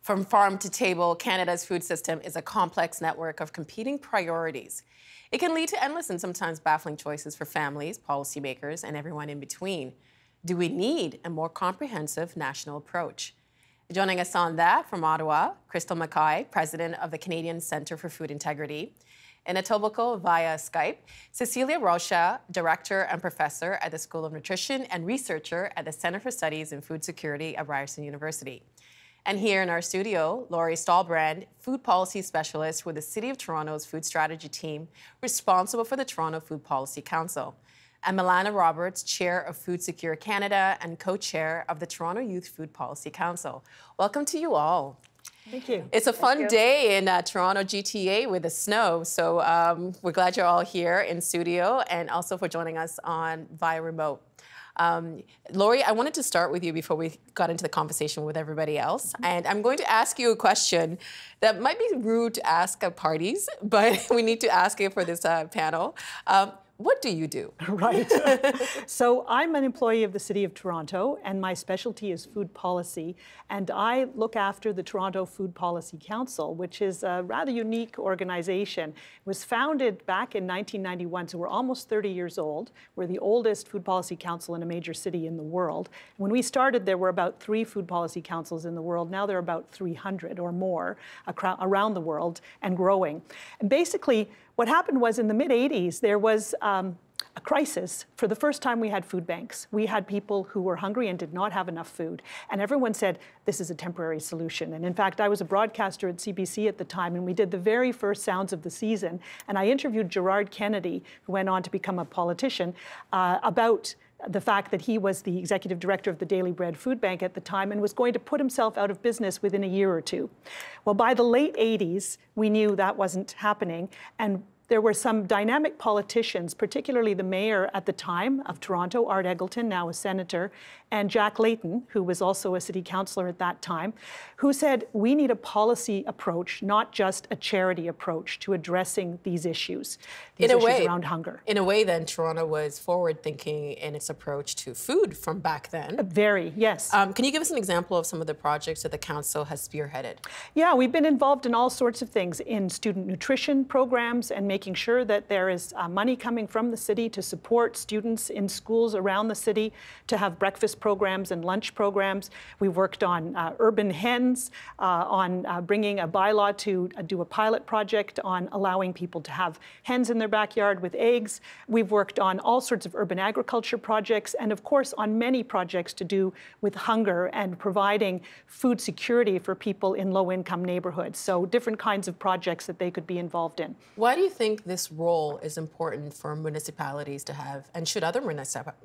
From farm to table, Canada's food system is a complex network of competing priorities. It can lead to endless and sometimes baffling choices for families, policymakers, and everyone in between. Do we need a more comprehensive national approach? Joining us on that from Ottawa, Crystal Mackay, President of the Canadian Centre for Food Integrity. In Etobicoke via Skype, Cecilia Rocha, Director and Professor at the School of Nutrition and Researcher at the Centre for Studies in Food Security at Ryerson University. And here in our studio, Laurie Stahlbrand, Food Policy Specialist with the City of Toronto's Food Strategy Team, responsible for the Toronto Food Policy Council. And Milana Roberts, Chair of Food Secure Canada and Co-Chair of the Toronto Youth Food Policy Council. Welcome to you all. Thank you. It's a fun day in Toronto GTA with the snow, so we're glad you're all here in studio and also for joining us via remote. Laurie, I wanted to start with you before we got into the conversation with everybody else. And I'm going to ask you a question that might be rude to ask at parties, but we need to ask it for this panel. What do you do? Right. So I'm an employee of the City of Toronto, and my specialty is food policy. And I look after the Toronto Food Policy Council, which is a rather unique organization. It was founded back in 1991, so we're almost 30 years old. We're the oldest food policy council in a major city in the world. When we started, there were about 3 food policy councils in the world. Now there are about 300 or more around the world and growing. And basically, what happened was in the mid-'80s, there was a crisis. For the first time, we had food banks. We had people who were hungry and did not have enough food. And everyone said, this is a temporary solution. And in fact, I was a broadcaster at CBC at the time, and we did the very first Sounds of the Season. And I interviewed Gerard Kennedy, who went on to become a politician, about the fact that he was the executive director of the Daily Bread Food Bank at the time and was going to put himself out of business within a year or two. Well, by the late 80s, we knew that wasn't happening, and there were some dynamic politicians, particularly the mayor at the time of Toronto, Art Eggleton, now a senator, and Jack Layton, who was also a city councillor at that time, who said, we need a policy approach, not just a charity approach to addressing these issues around hunger. In a way, then, Toronto was forward-thinking in its approach to food from back then. Very, yes. Can you give us an example of some of the projects that the council has spearheaded? Yeah, we've been involved in all sorts of things, in student nutrition programs and making sure that there is money coming from the city to support students in schools around the city to have breakfast programs and lunch programs. We've worked on urban hens, on bringing a bylaw to do a pilot project on allowing people to have hens in their backyard with eggs. We've worked on all sorts of urban agriculture projects and, of course, on many projects to do with hunger and providing food security for people in low-income neighborhoods. So different kinds of projects that they could be involved in. Why do you think this role is important for municipalities to have, and should other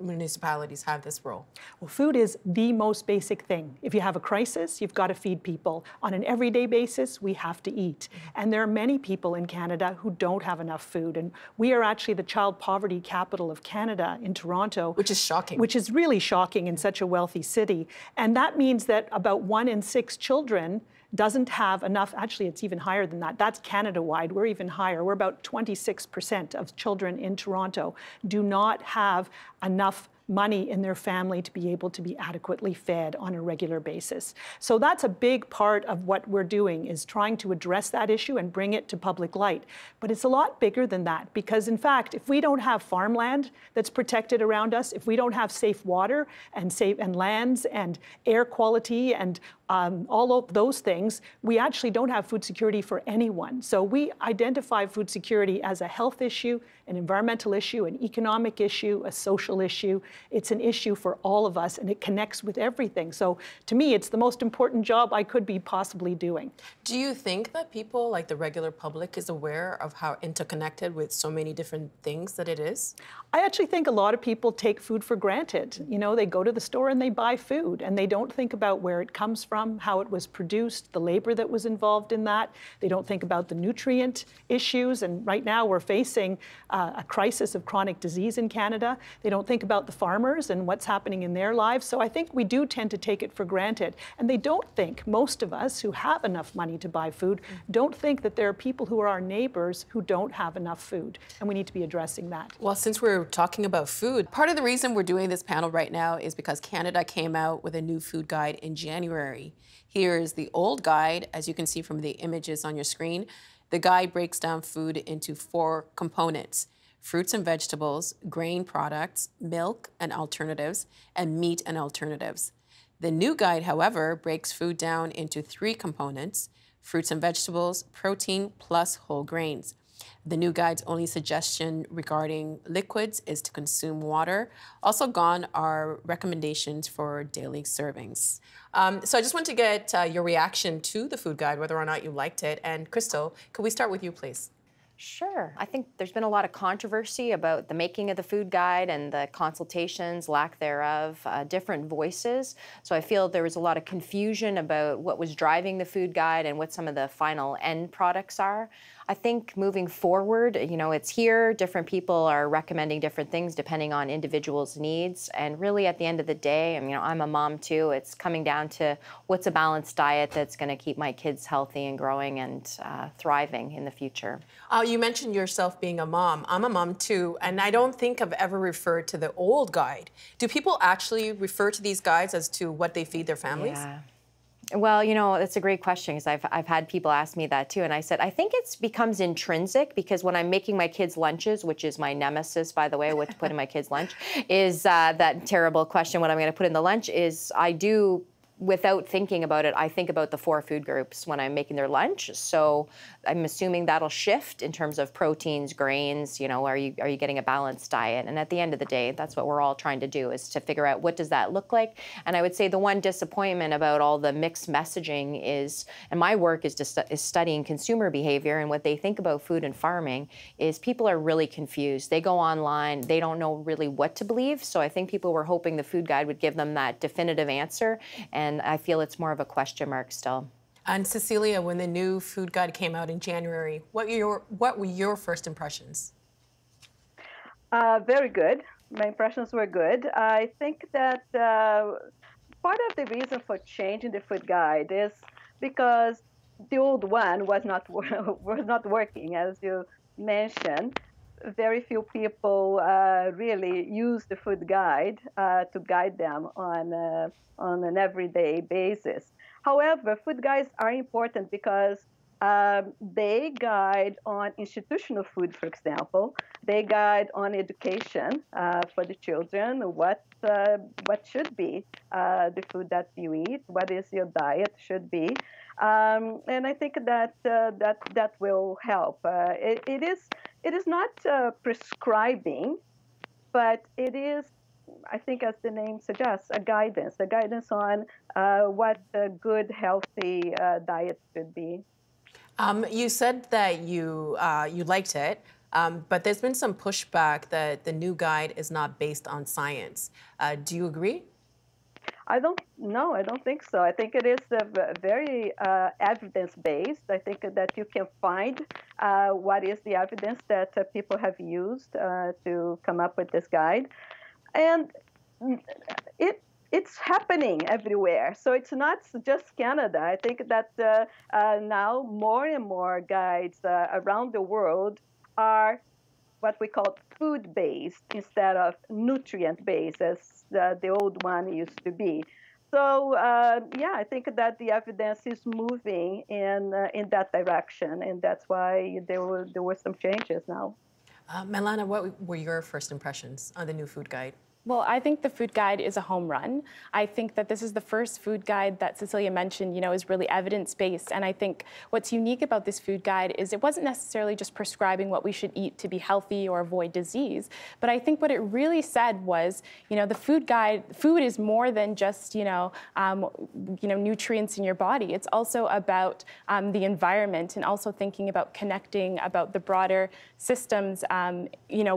municipalities have this role? Well, food is the most basic thing. If you have a crisis, you've got to feed people. On an everyday basis, we have to eat. And there are many people in Canada who don't have enough food. And we are actually the child poverty capital of Canada in Toronto. Which is shocking. Which is really shocking in such a wealthy city. And that means that about 1 in 6 children doesn't have enough. Actually, it's even higher than that. That's Canada-wide. We're even higher. We're about 26% of children in Toronto do not have enough money in their family to be able to be adequately fed on a regular basis. So that's a big part of what we're doing, is trying to address that issue and bring it to public light. But it's a lot bigger than that, because in fact, if we don't have farmland that's protected around us, if we don't have safe water and lands and air quality and all of those things, we actually don't have food security for anyone. So we identify food security as a health issue, an environmental issue, an economic issue, a social issue. It's an issue for all of us, and it connects with everything. So to me, it's the most important job I could be possibly doing. Do you think that people, like the regular public, is aware of how interconnected with so many different things that it is? I actually think a lot of people take food for granted. You know, they go to the store and they buy food, and they don't think about where it comes from, how it was produced, the labor that was involved in that. They don't think about the nutrient issues, and right now we're facing a crisis of chronic disease in Canada. They don't think about the farmers and what's happening in their lives. So I think we do tend to take it for granted. And they don't think, most of us who have enough money to buy food, don't think that there are people who are our neighbors who don't have enough food. And we need to be addressing that. Well, since we're talking about food, part of the reason we're doing this panel right now is because Canada came out with a new food guide in January. Here is the old guide, as you can see from the images on your screen. The guide breaks down food into 4 components: fruits and vegetables, grain products, milk and alternatives, and meat and alternatives. The new guide, however, breaks food down into 3 components: fruits and vegetables, protein, plus whole grains. The new guide's only suggestion regarding liquids is to consume water. Also gone are recommendations for daily servings. So I just want to get your reaction to the food guide, whether or not you liked it. And Crystal, could we start with you, please? Sure. I think there's been a lot of controversy about the making of the food guide and the consultations, lack thereof, different voices. So I feel there was a lot of confusion about what was driving the food guide and what some of the final end products are. I think moving forward, you know, it's here. Different people are recommending different things depending on individuals' needs. And really, at the end of the day, I mean, I'm a mom too. It's coming down to what's a balanced diet that's going to keep my kids healthy and growing and thriving in the future. You mentioned yourself being a mom. I'm a mom too, and I don't think I've ever referred to the old guide. Do people actually refer to these guides as to what they feed their families? Yeah. Well, you know, that's a great question because I've had people ask me that too. And I said, I think it becomes intrinsic because when I'm making my kids' lunches, which is my nemesis, by the way, what to put in my kids' lunch, is that terrible question, what I'm going to put in the lunch is I do, without thinking about it, I think about the 4 food groups when I'm making their lunch. So I'm assuming that'll shift in terms of proteins, grains, you know, are you getting a balanced diet? And at the end of the day, that's what we're all trying to do is to figure out what does that look like. And I would say the one disappointment about all the mixed messaging is, and my work is studying consumer behavior and what they think about food and farming, is people are really confused. They go online, they don't know really what to believe. So I think people were hoping the food guide would give them that definitive answer. And I feel it's more of a question mark still. And Cecilia, when the new food guide came out in January, what were your first impressions? Very good. My impressions were good. I think that part of the reason for changing the food guide is because the old one was not working, as you mentioned. Very few people really use the food guide to guide them on an everyday basis. However, food guides are important because they guide on institutional food, for example. They guide on education for the children, what should be the food that you eat, what is your diet should be. And I think that that will help. It is not prescribing, but it is, I think, as the name suggests, a guidance on what a good, healthy diet should be. You said that you liked it, but there's been some pushback that the new guide is not based on science. Do you agree? I don't think so. I think it is very evidence-based. I think that you can find what is the evidence that people have used to come up with this guide. And it's happening everywhere. So it's not just Canada. I think that now more and more guides around the world are what we call food-based instead of nutrient-based, as the old one used to be. So yeah, I think that the evidence is moving in that direction, and that's why there were some changes now. Melana, what were your first impressions on the new food guide? Well, I think the food guide is a home run. I think that this is the first food guide that Cecilia mentioned, is really evidence-based. And I think what's unique about this food guide is it wasn't necessarily just prescribing what we should eat to be healthy or avoid disease. But I think what it really said was, the food guide, food is more than just, nutrients in your body. It's also about the environment and also thinking about connecting about the broader systems,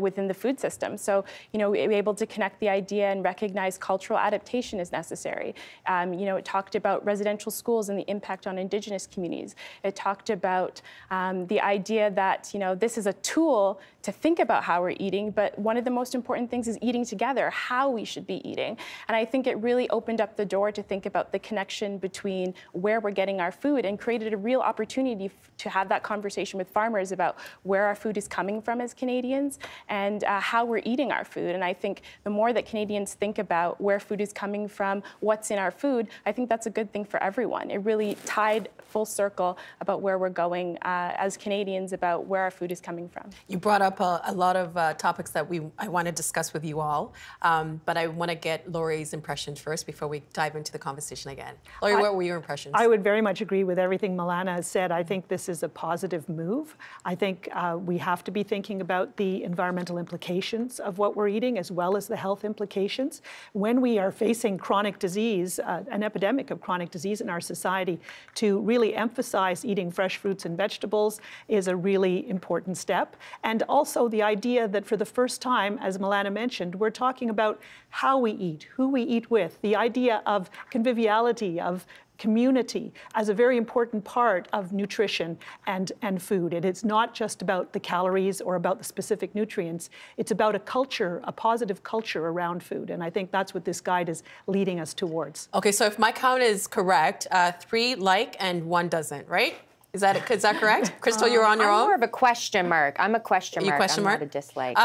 within the food system. So, able to connect connect the idea and recognize cultural adaptation is necessary. It talked about residential schools and the impact on Indigenous communities. It talked about the idea that, this is a tool to think about how we're eating, but one of the most important things is eating together, how we should be eating. And I think it really opened up the door to think about the connection between where we're getting our food and created a real opportunity to have that conversation with farmers about where our food is coming from as Canadians and how we're eating our food. And I think the more that Canadians think about where food is coming from, what's in our food, I think that's a good thing for everyone. It really tied full circle about where we're going as Canadians, about where our food is coming from. You brought up a lot of topics that I want to discuss with you all, but I want to get Lori's impressions first before we dive into the conversation again. Lori, what were your impressions? I would very much agree with everything Milana has said. I think this is a positive move. I think we have to be thinking about the environmental implications of what we're eating as well as the health implications. When we are facing chronic disease, an epidemic of chronic disease in our society, to really emphasize eating fresh fruits and vegetables is a really important step. And also the idea that for the first time, as Milana mentioned, we're talking about how we eat, who we eat with, the idea of conviviality, of community as a very important part of nutrition and food. And it's not just about the calories or about the specific nutrients. It's about a culture, a positive culture around food. And I think that's what this guide is leading us towards. Okay, so if my count is correct, 3 like and 1 doesn't, right? Is that correct? Crystal, you're on your own? I'm more of a question mark. I'm a question mark. You question mark? I'm not a dislike.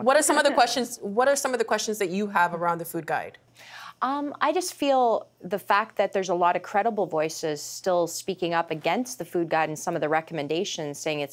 What are some of the questions? What are some of the questions that you have around the food guide? I just feel the fact that there's a lot of credible voices still speaking up against the food guide and some of the recommendations, saying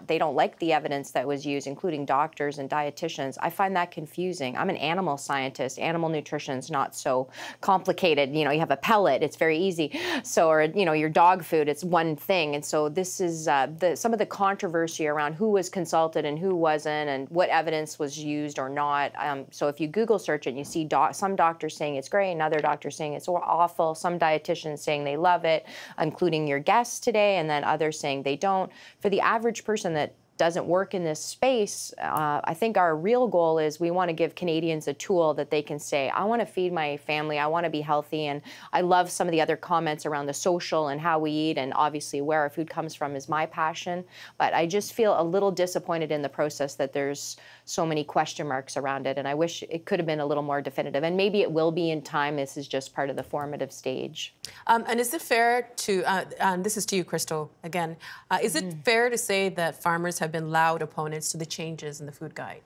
they don't like the evidence that was used, including doctors and dietitians. I find that confusing. I'm an animal scientist. Animal nutrition's not so complicated. You have a pellet, it's very easy. So, or your dog food, it's one thing. And so this is some of the controversy around who was consulted and who wasn't, and what evidence was used or not. So if you Google search it, and you see some doctors saying it's great, and other doctors saying it's awful, some dietitians saying they love it, including your guests today, and then others saying they don't. For the average person that doesn't work in this space, I think our real goal is we want to give Canadians a tool that they can say, I want to feed my family, I want to be healthy. And I love some of the other comments around the social and how we eat, and obviously where our food comes from is my passion. But I just feel a little disappointed in the process that there's so many question marks around it, and I wish it could have been a little more definitive. And maybe it will be in time. This is just part of the formative stage. And is it fair to, and this is to you, Crystal, again, is it fair to say that farmers have been loud opponents to the changes in the food guide?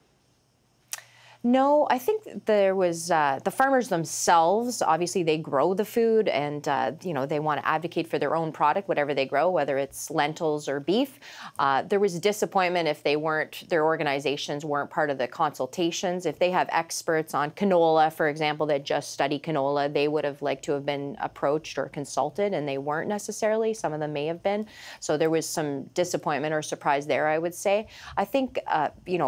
No, I think there was the farmers themselves. Obviously, they grow the food, and they want to advocate for their own product, whatever they grow, whether it's lentils or beef. There was disappointment if their organizations weren't part of the consultations. If they have experts on canola, for example, that just study canola, they would have liked to have been approached or consulted, and they weren't necessarily. Some of them may have been. So there was some disappointment or surprise there, I would say. I think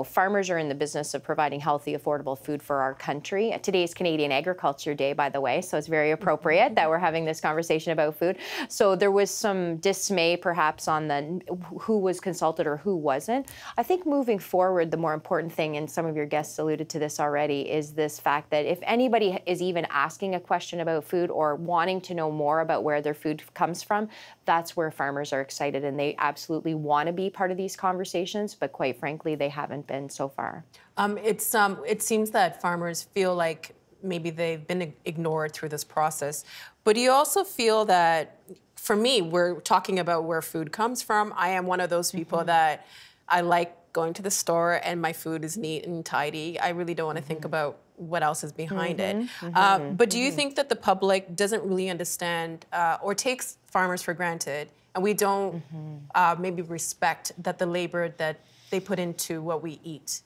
farmers are in the business of providing healthy, affordable food for our country. Today is Canadian Agriculture Day, by the way, so it's very appropriate that we're having this conversation about food. So there was some dismay perhaps on who was consulted or who wasn't. I think moving forward, the more important thing, and some of your guests alluded to this already, is this fact that if anybody is even asking a question about food or wanting to know more about where their food comes from, that's where farmers are excited, and they absolutely want to be part of these conversations, but quite frankly, they haven't been so far. It seems that farmers feel like maybe they've been ignored through this process. But do you also feel that, for me, we're talking about where food comes from. I am one of those people that I like going to the store and my food is neat and tidy. I really don't want to think about what else is behind it. But do you think that the public doesn't really understand or takes farmers for granted, and we don't maybe respect that the labor that they put into what we eat?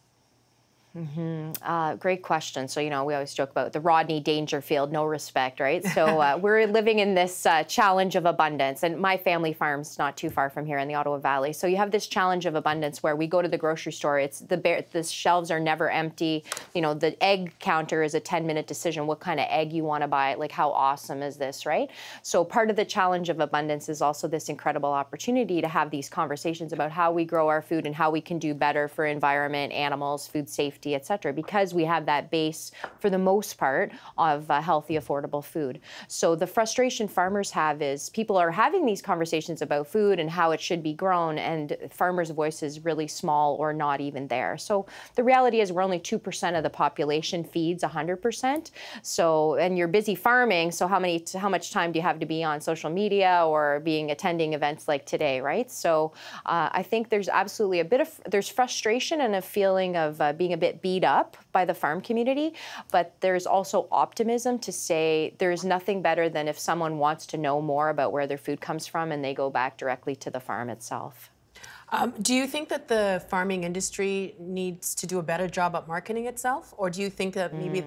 Great question. So, we always joke about the Rodney Dangerfield, no respect, right? So we're living in this challenge of abundance. And my family farm's not too far from here in the Ottawa Valley. So you have this challenge of abundance where we go to the grocery store. It's the shelves are never empty. The egg counter is a 10-minute decision. What kind of egg you want to buy? Like, how awesome is this, right? So part of the challenge of abundance is also this incredible opportunity to have these conversations about how we grow our food and how we can do better for environment, animals, food safety, safety, et cetera, because we have that base for the most part of healthy, affordable food. So the frustration farmers have is people are having these conversations about food and how it should be grown, and farmers' voice is really small or not even there. So the reality is we're only 2% of the population feeds 100%. So, and you're busy farming, so how much time do you have to be on social media or attending events like today, right? So I think there's absolutely there's frustration and a feeling of being a bit beat up by the farm community, but there's also optimism to say there's nothing better than if someone wants to know more about where their food comes from and they go back directly to the farm itself. Do you think that the farming industry needs to do a better job at marketing itself, or do you think that maybe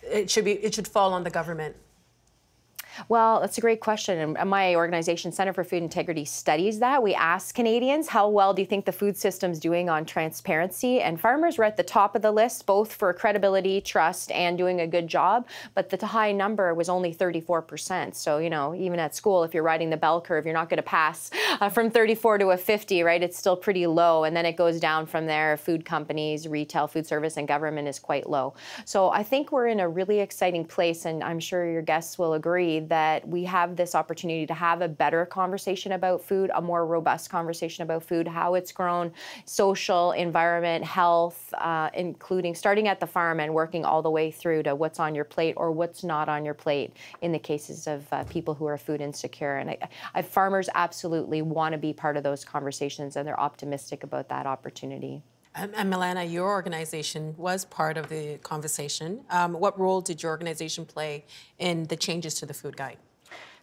it should fall on the government? Well, that's a great question. And my organization, Center for Food Integrity, studies that. We ask Canadians, how well do you think the food system's doing on transparency? And farmers were at the top of the list, both for credibility, trust, and doing a good job. But the high number was only 34%. So, you know, even at school, if you're riding the bell curve, you're not going to pass from 34 to a 50, right? It's still pretty low. And then it goes down from there. Food companies, retail, food service, and government is quite low. So I think we're in a really exciting place, and I'm sure your guests will agree that we have this opportunity to have a better conversation about food, a more robust conversation about food, how it's grown, social, environment, health, including starting at the farm and working all the way through to what's on your plate or what's not on your plate in the cases of people who are food insecure. And farmers absolutely want to be part of those conversations, and they're optimistic about that opportunity. And Milana, your organization was part of the conversation. What role did your organization play in the changes to the food guide?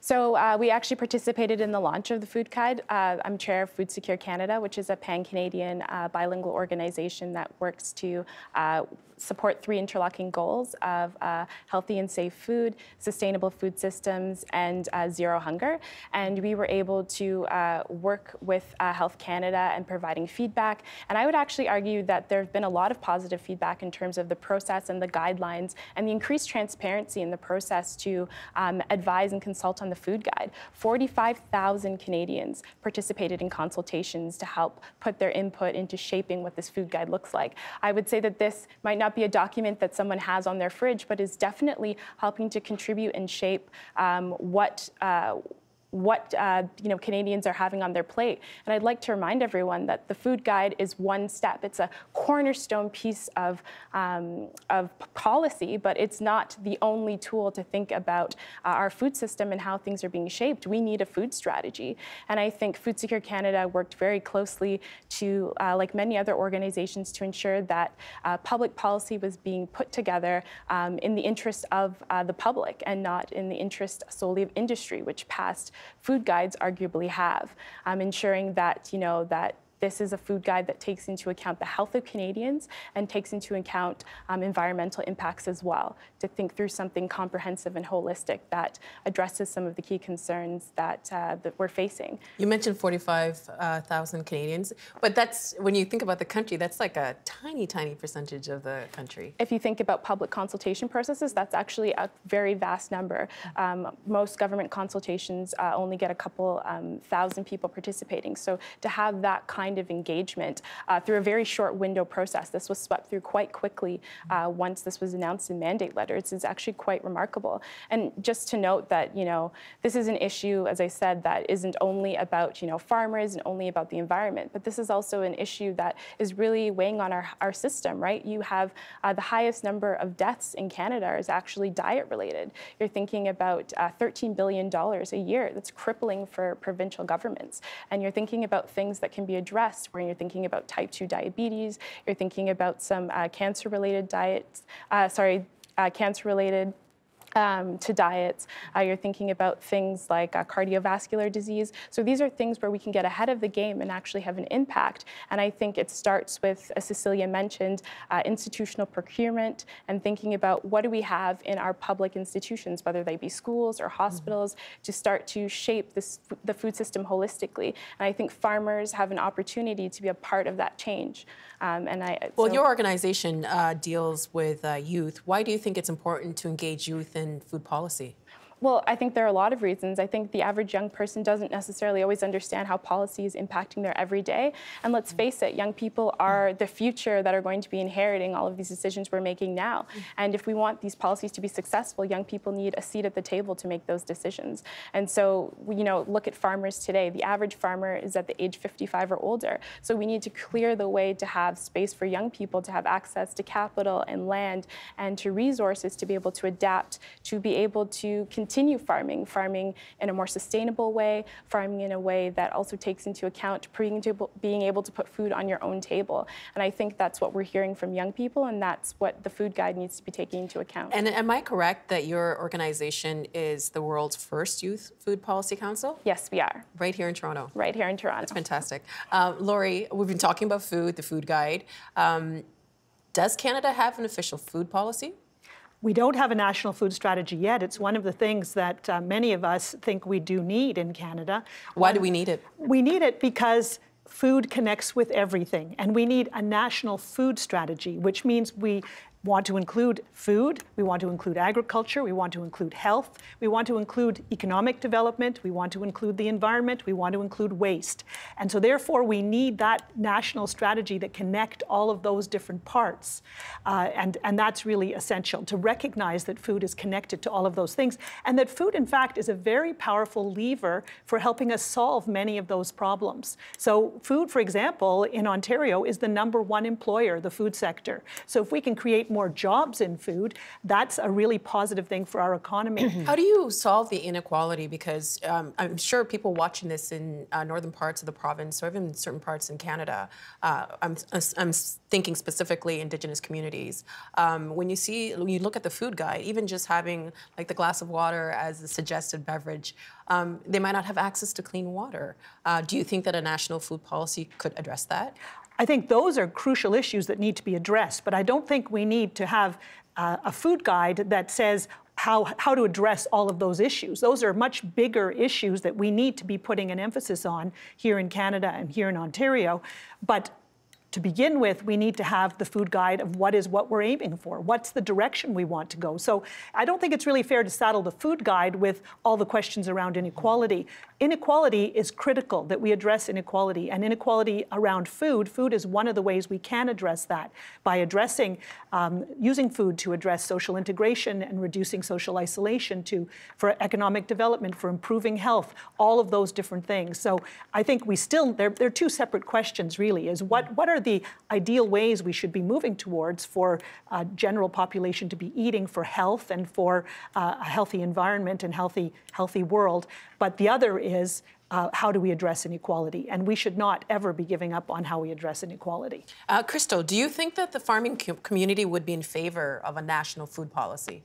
So we actually participated in the launch of the Food Guide. I'm chair of Food Secure Canada, which is a pan-Canadian bilingual organization that works to support 3 interlocking goals of healthy and safe food, sustainable food systems, and zero hunger. And we were able to work with Health Canada and providing feedback. And I would actually argue that there's been a lot of positive feedback in terms of the process and the guidelines and the increased transparency in the process to advise and consult on the Food Guide. 45,000 Canadians participated in consultations to help put their input into shaping what this Food Guide looks like. I would say that this might not be a document that someone has on their fridge, but is definitely helping to contribute and shape what Canadians are having on their plate. And I'd like to remind everyone that the Food Guide is one step. It's a cornerstone piece of policy, but it's not the only tool to think about our food system and how things are being shaped. We need a food strategy. And I think Food Secure Canada worked very closely to, like many other organizations, to ensure that public policy was being put together in the interest of the public and not in the interest solely of industry, which past food guides arguably have, ensuring that, that this is a food guide that takes into account the health of Canadians and takes into account environmental impacts as well, to think through something comprehensive and holistic that addresses some of the key concerns that we're facing. You mentioned 45,000 Canadians, but that's, when you think about the country, that's like a tiny, tiny percentage of the country. If you think about public consultation processes, that's actually a very vast number. Most government consultations only get a couple thousand people participating. So to have that kind of engagement through a very short window process. This was swept through quite quickly once this was announced in mandate letters. It's actually quite remarkable. And just to note that, this is an issue, as I said, that isn't only about, farmers and only about the environment, but this is also an issue that is really weighing on our system, right? You have the highest number of deaths in Canada is actually diet related. You're thinking about $13 billion a year. That's crippling for provincial governments. And you're thinking about things that can be addressed, where you're thinking about type 2 diabetes, you're thinking about some cancer-related diets, cancer-related to diets. You're thinking about things like cardiovascular disease. So these are things where we can get ahead of the game and actually have an impact. And I think it starts with, as Cecilia mentioned, institutional procurement and thinking about what do we have in our public institutions, whether they be schools or hospitals, to start to shape the food system holistically. And I think farmers have an opportunity to be a part of that change. Well, your organization deals with youth. Why do you think it's important to engage youth in food policy? Well, I think there are a lot of reasons. I think the average young person doesn't necessarily always understand how policy is impacting their everyday. And let's face it, young people are the future that are going to be inheriting all of these decisions we're making now. And if we want these policies to be successful, young people need a seat at the table to make those decisions. And so, look at farmers today. The average farmer is at the age 55 or older. So we need to clear the way to have space for young people to have access to capital and land and to resources to be able to adapt, to be able to continue farming in a more sustainable way, farming in a way that also takes into account being able to put food on your own table. And I think that's what we're hearing from young people, and that's what the food guide needs to be taking into account. And am I correct that your organization is the world's first youth food policy council? Yes, we are. Right here in Toronto? Right here in Toronto. That's fantastic. Lori, we've been talking about food, the food guide. Does Canada have an official food policy? We don't have a national food strategy yet. It's one of the things that many of us think we do need in Canada. Why do we need it? We need it because food connects with everything, and we need a national food strategy, which means we want to include food, we want to include agriculture, we want to include health, we want to include economic development, we want to include the environment, we want to include waste. And so therefore we need that national strategy that connect all of those different parts. And that's really essential, to recognize that food is connected to all of those things, and that food in fact is a very powerful lever for helping us solve many of those problems. So food, for example, in Ontario is the #1 employer, the food sector. So if we can create more jobs in food, that's a really positive thing for our economy. How do you solve the inequality? Because I'm sure people watching this in northern parts of the province or even certain parts in Canada, I'm thinking specifically Indigenous communities. When you look at the food guide, even just having like the glass of water as the suggested beverage, they might not have access to clean water. Do you think that a national food policy could address that? I think those are crucial issues that need to be addressed, but I don't think we need to have a food guide that says how to address all of those issues. Those are much bigger issues that we need to be putting an emphasis on here in Canada and here in Ontario. But to begin with, we need to have the food guide of what we're aiming for. What's the direction we want to go? So I don't think it's really fair to saddle the food guide with all the questions around inequality. Inequality is critical, that we address inequality, and inequality around food. Food is one of the ways we can address that by addressing, using food to address social integration and reducing social isolation, for economic development, for improving health, all of those different things. So I think they're two separate questions really, is what are the ideal ways we should be moving towards for general population to be eating for health and for a healthy environment and healthy world. But the other is how do we address inequality? And we should not ever be giving up on how we address inequality. Crystal, do you think that the farming community would be in favor of a national food policy?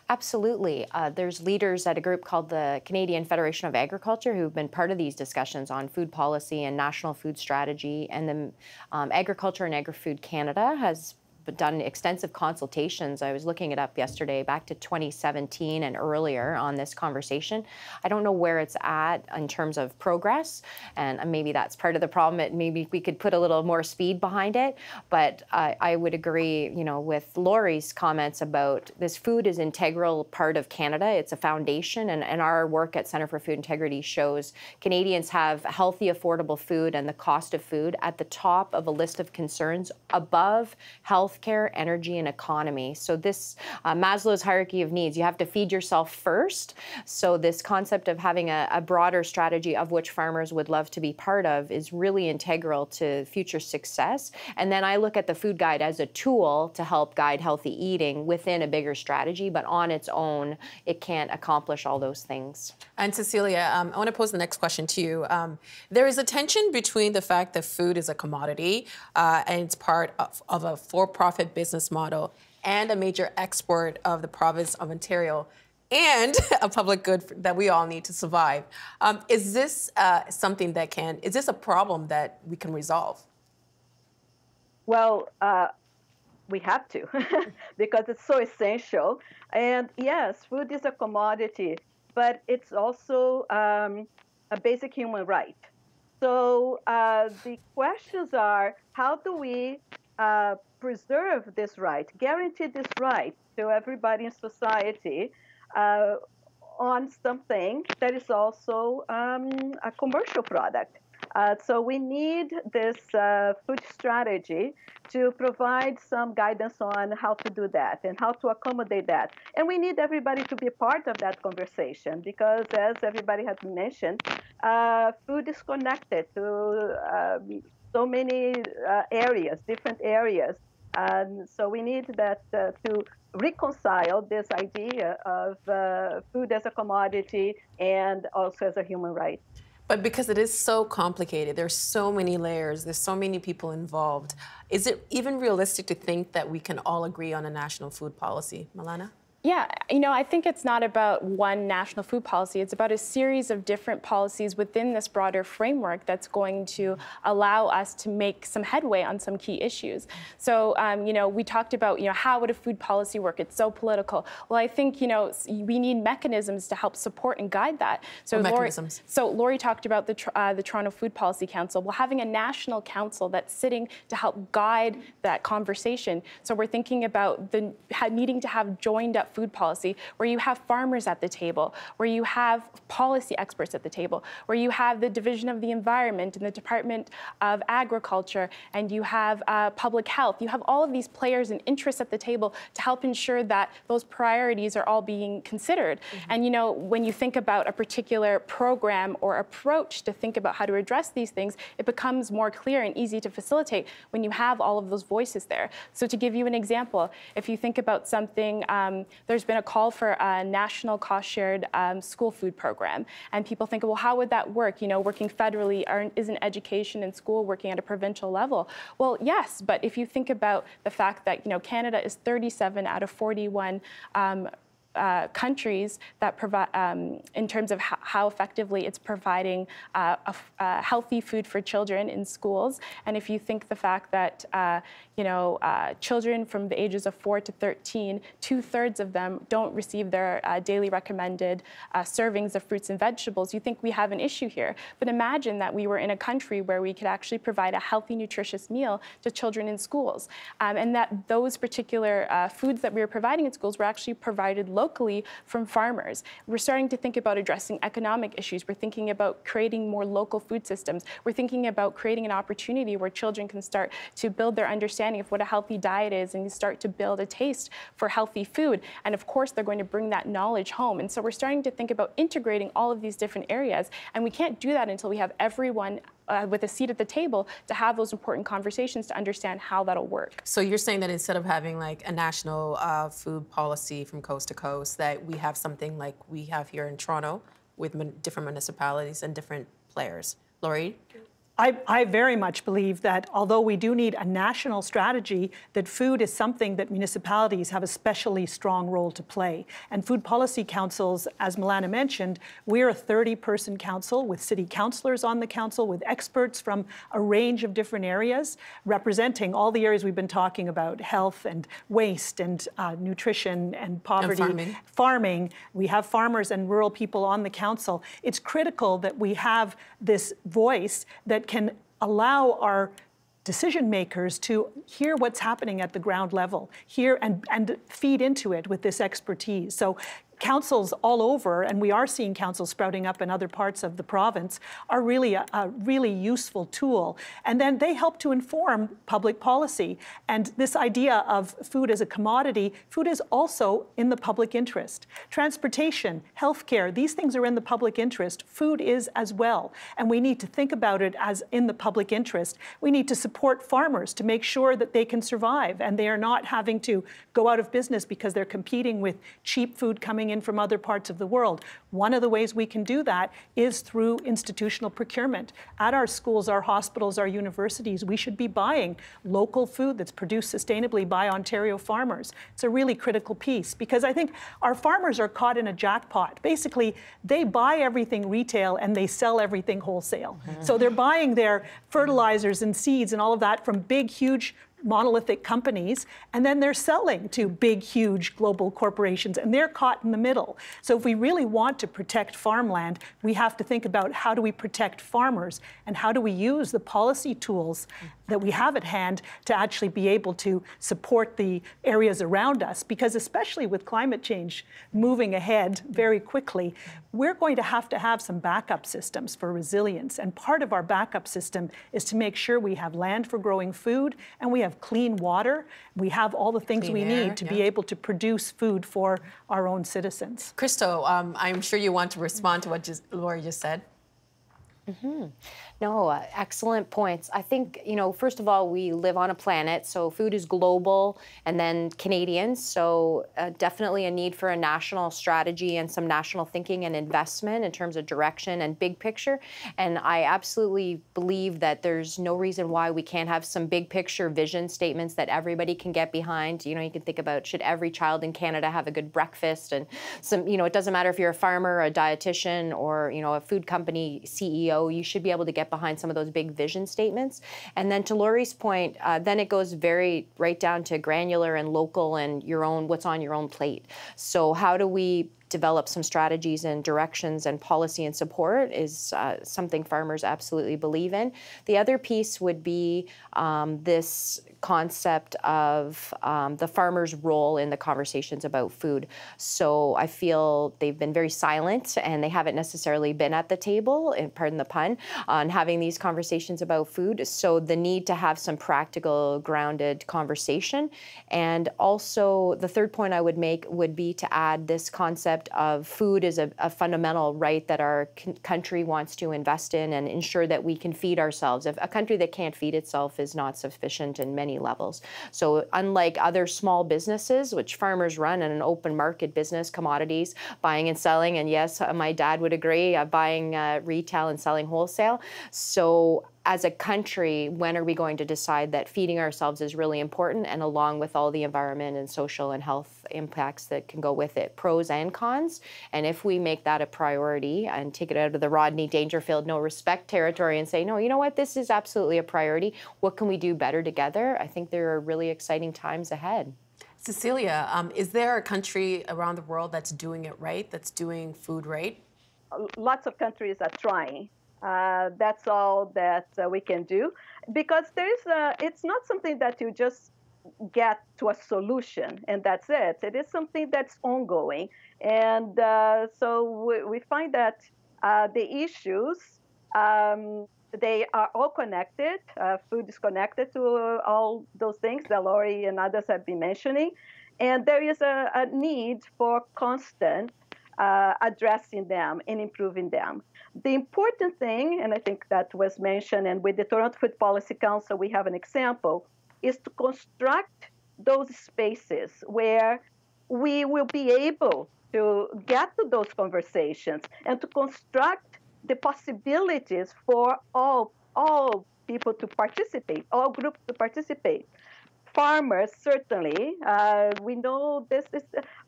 Absolutely. There's leaders at a group called the Canadian Federation of Agriculture who've been part of these discussions on food policy and national food strategy. And the Agriculture and Agri-Food Canada has done extensive consultations. I was looking it up yesterday, back to 2017 and earlier on this conversation. I don't know where it's at in terms of progress, and maybe that's part of the problem. Maybe we could put a little more speed behind it, but I would agree, with Lori's comments about this food is an integral part of Canada. It's a foundation, and our work at Centre for Food Integrity shows Canadians have healthy, affordable food and the cost of food at the top of a list of concerns above healthcare, energy, and economy. So this Maslow's hierarchy of needs, you have to feed yourself first. So this concept of having a broader strategy of which farmers would love to be part of is really integral to future success. And then I look at the food guide as a tool to help guide healthy eating within a bigger strategy, but on its own, it can't accomplish all those things. And Cecilia, I want to pose the next question to you. There is a tension between the fact that food is a commodity and it's part of a for-profit business model and a major export of the province of Ontario and a public good that we all need to survive. Is this is this a problem that we can resolve? Well, we have to because it's so essential. And yes, food is a commodity, but it's also a basic human right. So the questions are, how do we preserve this right, guarantee this right to everybody in society on something that is also a commercial product. So we need this food strategy to provide some guidance on how to do that and how to accommodate that. And we need everybody to be part of that conversation because, as everybody has mentioned, food is connected to so many areas, different areas. So we need that to reconcile this idea of food as a commodity and also as a human right. But because it is so complicated, there's so many layers, there's so many people involved, is it even realistic to think that we can all agree on a national food policy? Malana? Yeah, I think it's not about one national food policy. It's about a series of different policies within this broader framework that's going to allow us to make some headway on some key issues. So, we talked about, how would a food policy work? It's so political. Well, I think, we need mechanisms to help support and guide that. So, Lori talked about the Toronto Food Policy Council. Well, having a national council that's sitting to help guide that conversation. So we're thinking about needing to have joined up food policy, where you have farmers at the table, where you have policy experts at the table, where you have the Division of the Environment and the Department of Agriculture, and you have public health. You have all of these players and interests at the table to help ensure that those priorities are all being considered. And when you think about a particular program or approach to think about how to address these things, it becomes more clear and easy to facilitate when you have all of those voices there. So to give you an example, if you think about something, there's been a call for a national cost-shared school food program. And people think, well, how would that work? Working federally, isn't education and school working at a provincial level? Well, yes, but if you think about the fact that, Canada is 37 out of 41 countries that provide, in terms of how effectively it's providing healthy food for children in schools. And if you think the fact that, children from the ages of 4 to 13, 2/3 of them don't receive their daily recommended servings of fruits and vegetables, you think we have an issue here. But imagine that we were in a country where we could actually provide a healthy, nutritious meal to children in schools. And that those particular foods that we were providing in schools were actually provided locally from farmers. We're starting to think about addressing economic issues. We're thinking about creating more local food systems. We're thinking about creating an opportunity where children can start to build their understanding of what a healthy diet is and start to build a taste for healthy food. And of course, they're going to bring that knowledge home. And so we're starting to think about integrating all of these different areas. And we can't do that until we have everyone with a seat at the table to have those important conversations to understand how that'll work. So you're saying that instead of having like a national food policy from coast to coast, that we have something like we have here in Toronto with different municipalities and different players. Lori? I very much believe that although we do need a national strategy, that food is something that municipalities have a especially strong role to play. And food policy councils, as Malana mentioned, we're a 30-person council with city councillors on the council, with experts from a range of different areas, representing all the areas we've been talking about, health and waste and nutrition and poverty. And farming. We have farmers and rural people on the council. It's critical that we have this voice that can allow our decision makers to hear what's happening at the ground level, hear and feed into it with this expertise. So councils all over, and we are seeing councils sprouting up in other parts of the province, are really a really useful tool. And then they help to inform public policy. And this idea of food as a commodity, food is also in the public interest. Transportation, healthcare, these things are in the public interest. Food is as well. And we need to think about it as in the public interest. We need to support farmers to make sure that they can survive and they are not having to go out of business because they're competing with cheap food coming in from other parts of the world. One of the ways we can do that is through institutional procurement. At our schools, our hospitals, our universities, we should be buying local food that's produced sustainably by Ontario farmers. It's a really critical piece because I think our farmers are caught in a jackpot. Basically, they buy everything retail and they sell everything wholesale. So they're buying their fertilizers and seeds and all of that from big, huge monolithic companies, and then they're selling to big, huge global corporations, and they're caught in the middle. So if we really want to protect farmland, we have to think about how do we protect farmers, and how do we use the policy tools that we have at hand to actually be able to support the areas around us. Because especially with climate change moving ahead very quickly, we're going to have some backup systems for resilience. And part of our backup system is to make sure we have land for growing food, and we have clean water. We have all the things we need to be able to produce food for our own citizens. Christo, I'm sure you want to respond to what Lori just said. No, excellent points. I think, first of all, we live on a planet, so food is global, and then Canadians, so definitely a need for a national strategy and some national thinking and investment in terms of direction and big picture. And I absolutely believe that there's no reason why we can't have some big picture vision statements that everybody can get behind. You can think about, should every child in Canada have a good breakfast? And some, it doesn't matter if you're a farmer, a dietitian, or, a food company CEO, you should be able to get behind some of those big vision statements. And then to Lori's point, then it goes right down to granular and local and what's on your own plate. So how do we develop some strategies and directions and policy and support is something farmers absolutely believe in. The other piece would be this concept of the farmer's role in the conversations about food. So I feel they've been very silent, and they haven't necessarily been at the table, and pardon the pun, on having these conversations about food. So the need to have some practical, grounded conversation. And also the third point I would make would be to add this concept of food is a fundamental right that our country wants to invest in and ensure that we can feed ourselves. If a country that can't feed itself is not sufficient in many levels. So unlike other small businesses, which farmers run in an open market business, commodities, buying and selling, and yes, my dad would agree, buying retail and selling wholesale. So as a country, when are we going to decide that feeding ourselves is really important, and along with all the environment and social and health impacts that can go with it, pros and cons? And if we make that a priority and take it out of the Rodney Dangerfield no respect territory and say, no, you know what, this is absolutely a priority. What can we do better together? I think there are really exciting times ahead. Cecilia, is there a country around the world that's doing it right, that's doing food right? Lots of countries are trying. That's all that we can do, because it's not something that you just get to a solution and that's it. It is something that's ongoing. And so we find that the issues, they are all connected. Food is connected to all those things that Lori and others have been mentioning. And there is a need for constant addressing them and improving them. The important thing, and I think that was mentioned, and with the Toronto Food Policy Council, we have an example, is to construct those spaces where we will be able to get to those conversations and to construct the possibilities for all people to participate, all groups to participate. Farmers, certainly, we know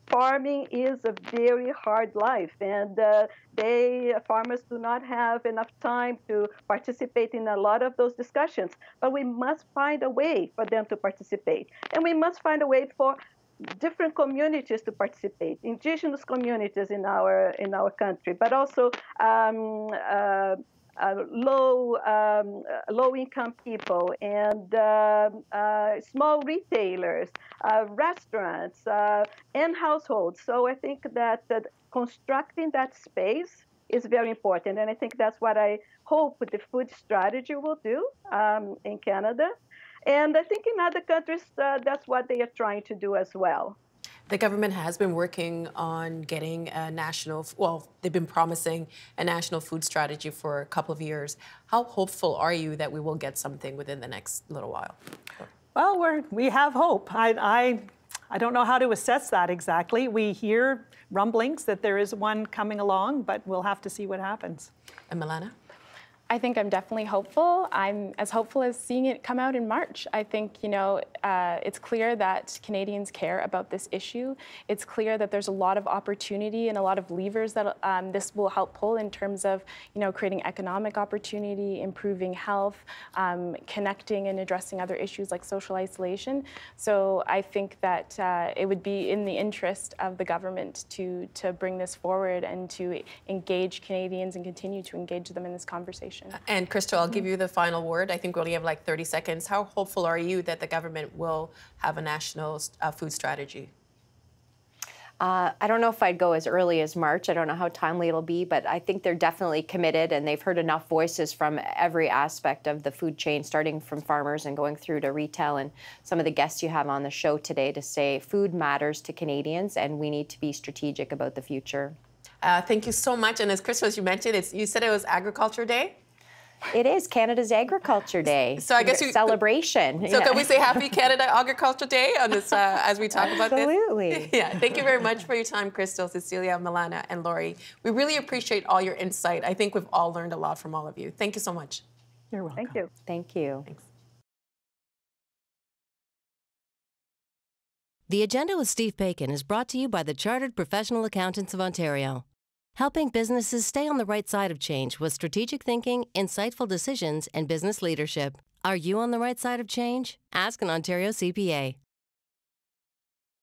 farming is a very hard life, and farmers do not have enough time to participate in a lot of those discussions. But we must find a way for them to participate, and we must find a way for different communities to participate, indigenous communities in our country, but also low-income people and small retailers, restaurants, and households. So I think that constructing that space is very important, and I think that's what I hope the food strategy will do in Canada. And I think in other countries, that's what they are trying to do as well. The government has been working on getting a they've been promising a national food strategy for a couple of years. How hopeful are you that we will get something within the next little while? Well, we have hope. I don't know how to assess that exactly. We hear rumblings that there is one coming along, but we'll have to see what happens. And Milana? I think I'm definitely hopeful. I'm as hopeful as seeing it come out in March. I think, it's clear that Canadians care about this issue. It's clear that there's a lot of opportunity and a lot of levers that this will help pull in terms of, creating economic opportunity, improving health, connecting and addressing other issues like social isolation. So I think that it would be in the interest of the government to bring this forward and to engage Canadians and continue to engage them in this conversation. And Crystal, I'll give you the final word. I think we only have like 30 seconds. How hopeful are you that the government will have a national food strategy? I don't know if I'd go as early as March. I don't know how timely it'll be, but I think they're definitely committed, and they've heard enough voices from every aspect of the food chain, starting from farmers and going through to retail, and some of the guests you have on the show today to say food matters to Canadians, and we need to be strategic about the future. Thank you so much. And as Crystal, as you mentioned, you said it was Agriculture Day? It is Canada's Agriculture Day. So I guess celebration. So can we say Happy Canada Agriculture Day on this as we talk about this? Absolutely. Yeah. Thank you very much for your time, Crystal, Cecilia, Milana, and Lori. We really appreciate all your insight. I think we've all learned a lot from all of you. Thank you so much. You're welcome. Thank you. Thank you. Thanks. The Agenda with Steve Paikin is brought to you by the Chartered Professional Accountants of Ontario, helping businesses stay on the right side of change with strategic thinking, insightful decisions, and business leadership. Are you on the right side of change? Ask an Ontario CPA.